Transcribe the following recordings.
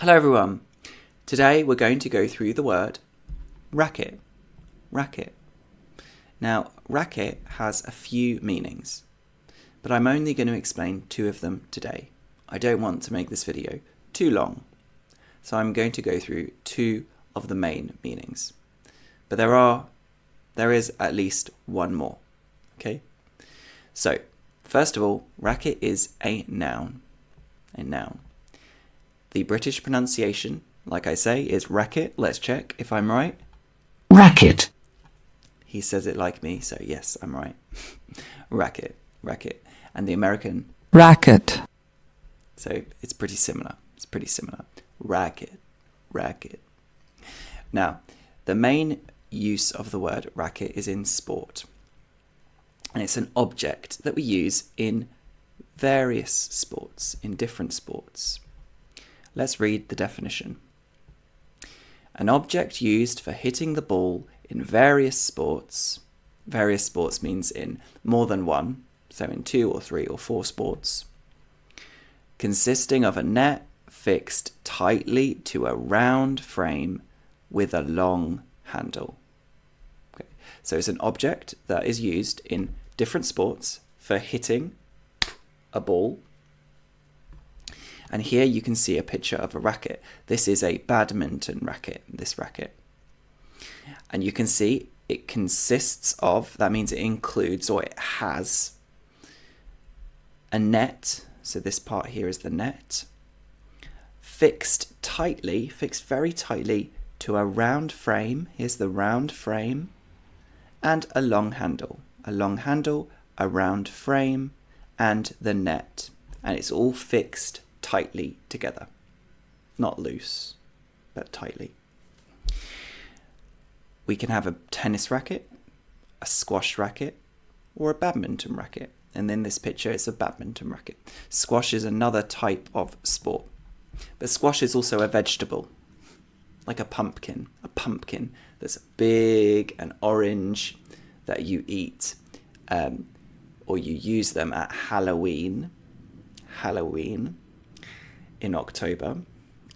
Hello everyone. Today we're going to go through the word racket. Racket. Now, racket has a few meanings, but I'm only going to explain two of them today. I don't want to make this video too long, so I'm going to go through two of the main meanings. But there is at least one more. Okay? So, first of all, racket is a noun. A noun. The British pronunciation, like I say, is racket. Let's check if I'm right. Racket. He says it like me, so yes, I'm right. Racket, racket. And the American, Racket. so it's pretty similar. It's pretty similar. Racket, racket. Now, the main use of the word racket is in sport. And it's an object that we use in various sports, in different sports. Let's read the definition. An object used for hitting the ball in various sports. Various sports means in more than one, so in 2 or 3 or 4 sports. Consisting of a net fixed tightly to a round frame with a long handle. Okay. So it's an object that is used in different sports for hitting a ball. And here you can see a picture of a racket. This is a badminton racket, this racket. And you can see it consists of, that means it includes or it has a net. So this part here is the net. Fixed very tightly to a round frame. Here's the round frame. And a long handle. A long handle, a round frame, and the net. And it's all fixed tightly together. Not loose, but tightly. We can have a tennis racket, a squash racket, or a badminton racket. And in this picture, it's a badminton racket. Squash is another type of sport. But squash is also a vegetable, like a pumpkin that's big and orange that you eat, or you use them at Halloween in October.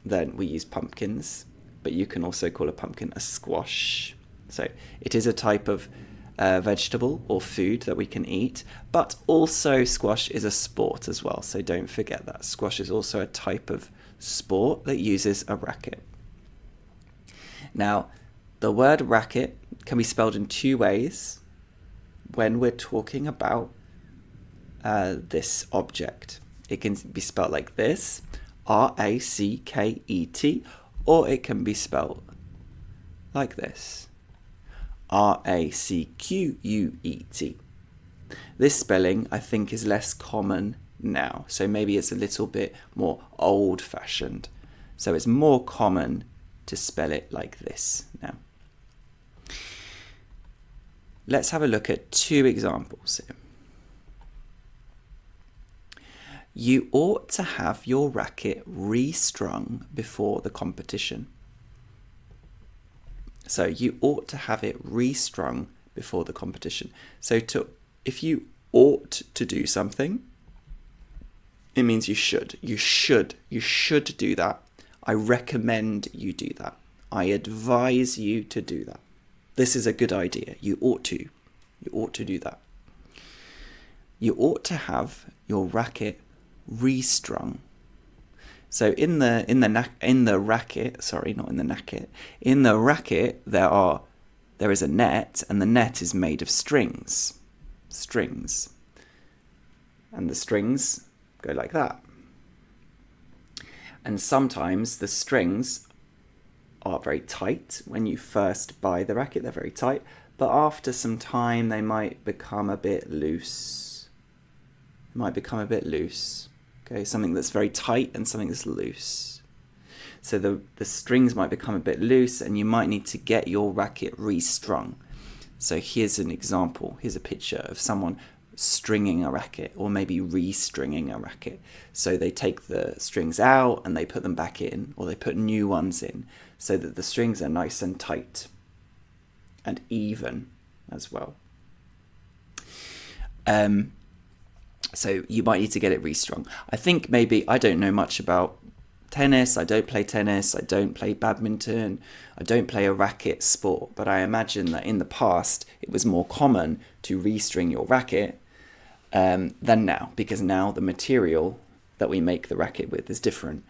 Then we use pumpkins, but you can also call a pumpkin a squash. So it is a type of vegetable or food that we can eat, but also squash is a sport as well. So don't forget that. Squash is also a type of sport that uses a racket. Now, the word racket can be spelled in 2 ways when we're talking about this object. It can be spelled like this, R-A-C-K-E-T, or it can be spelled like this, R-A-C-Q-U-E-T. This spelling, I think, is less common now, so maybe it's a little bit more old-fashioned. So it's more common to spell it like this now. Let's have a look at 2 examples here. You ought to have your racket restrung before the competition. So you ought to have it restrung before the competition. So if you ought to do something, it means you should. You should do that. I recommend you do that. I advise you to do that. This is a good idea. You ought to. You ought to do that. You ought to have your racket restrung. So in the racket, sorry, not in the knacket. In the racket there is a net, and the net is made of strings. Strings. And the strings go like that. And sometimes the strings are very tight. When you first buy the racket, they're very tight, but after some time they might become a bit loose. Okay, something that's very tight and something that's loose. So the strings might become a bit loose, and you might need to get your racket restrung. So here's an example. Here's a picture of someone stringing a racket, or maybe restringing a racket. So they take the strings out and they put them back in, or they put new ones in, so that the strings are nice and tight and even as well. So you might need to get it restrung. I think maybe, I don't know much about tennis, I don't play tennis, I don't play badminton, I don't play a racket sport, but I imagine that in the past it was more common to restring your racket than now, because now the material that we make the racket with is different.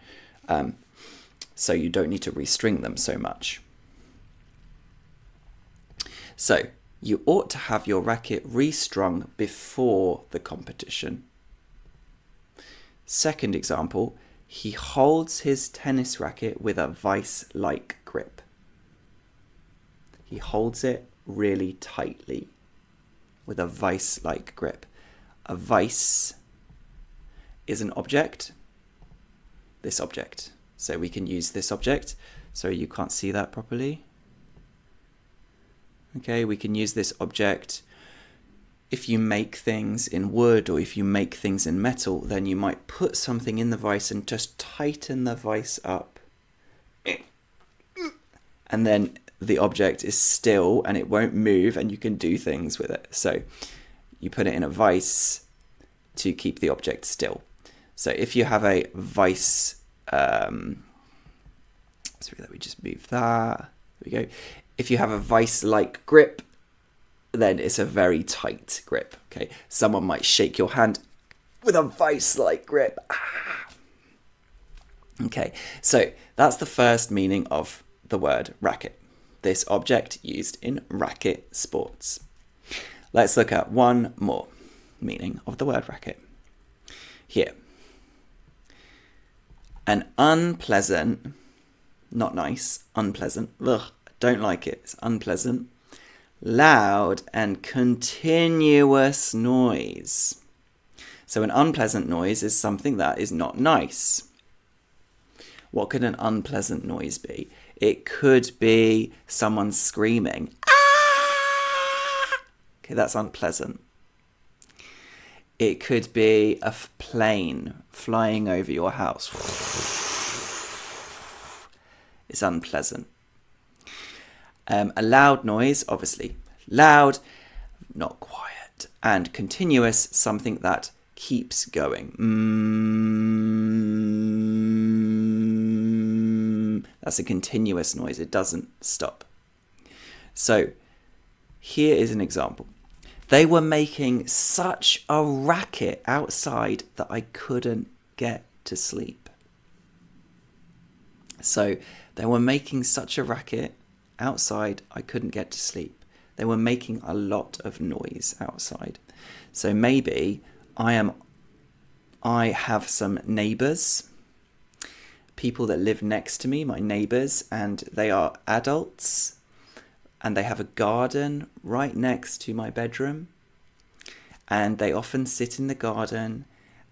So you don't need to restring them so much. So you ought to have your racket restrung before the competition. Second example, he holds his tennis racket with a vice-like grip. He holds it really tightly with a vice-like grip. A vice is an object, this object. So we can use this object. So you can't see that properly. Okay, we can use this object. If you make things in wood or if you make things in metal, then you might put something in the vice and just tighten the vice up. And then the object is still and it won't move and you can do things with it. So you put it in a vice to keep the object still. So if you have a vice, so let me just move that. There we go. If you have a vice-like grip, then it's a very tight grip. Okay, someone might shake your hand with a vice-like grip. Okay, so that's the first meaning of the word racket. This object used in racket sports. Let's look at one more meaning of the word racket. Here. An unpleasant, not nice, unpleasant, ugh, don't like it, it's unpleasant, loud and continuous noise. So an unpleasant noise is something that is not nice. What could an unpleasant noise be? It could be someone screaming. Ah! Okay, that's unpleasant. It could be a plane flying over your house. It's unpleasant. A loud noise, obviously loud, not quiet, and continuous, something that keeps going. That's a continuous noise. It doesn't stop. So here is an example. They were making such a racket outside that I couldn't get to sleep. So they were making such a racket outside I couldn't get to sleep. They were making a lot of noise outside. So maybe I have some neighbours, people that live next to me, my neighbours, and they are adults, and they have a garden right next to my bedroom, and they often sit in the garden,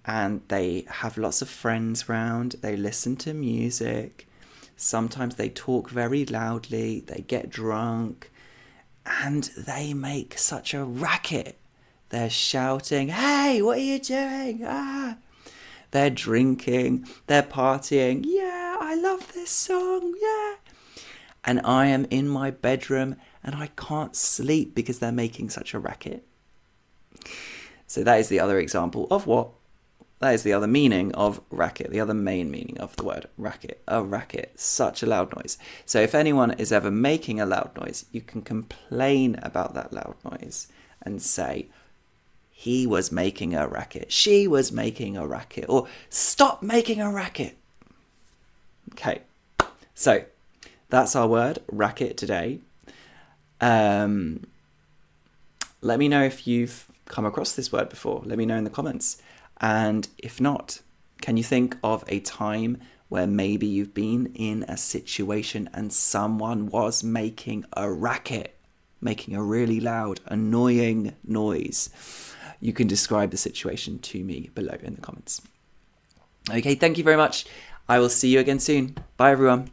and they have lots of friends round, they listen to music, sometimes they talk very loudly, they get drunk, and they make such a racket. They're shouting, "Hey, what are you doing? Ah!" They're drinking, they're partying. Yeah, I love this song, yeah. And I am in my bedroom and I can't sleep because they're making such a racket. So that is the other example of what? That is the other meaning of racket, the other main meaning of the word racket. A racket, such a loud noise. So if anyone is ever making a loud noise, you can complain about that loud noise and say, he was making a racket, she was making a racket, or stop making a racket. Okay, so that's our word, racket, today. Let me know if you've come across this word before. Let me know in the comments. And if not, can you think of a time where maybe you've been in a situation and someone was making a racket, making a really loud, annoying noise? You can describe the situation to me below in the comments. Okay, thank you very much. I will see you again soon. Bye, everyone.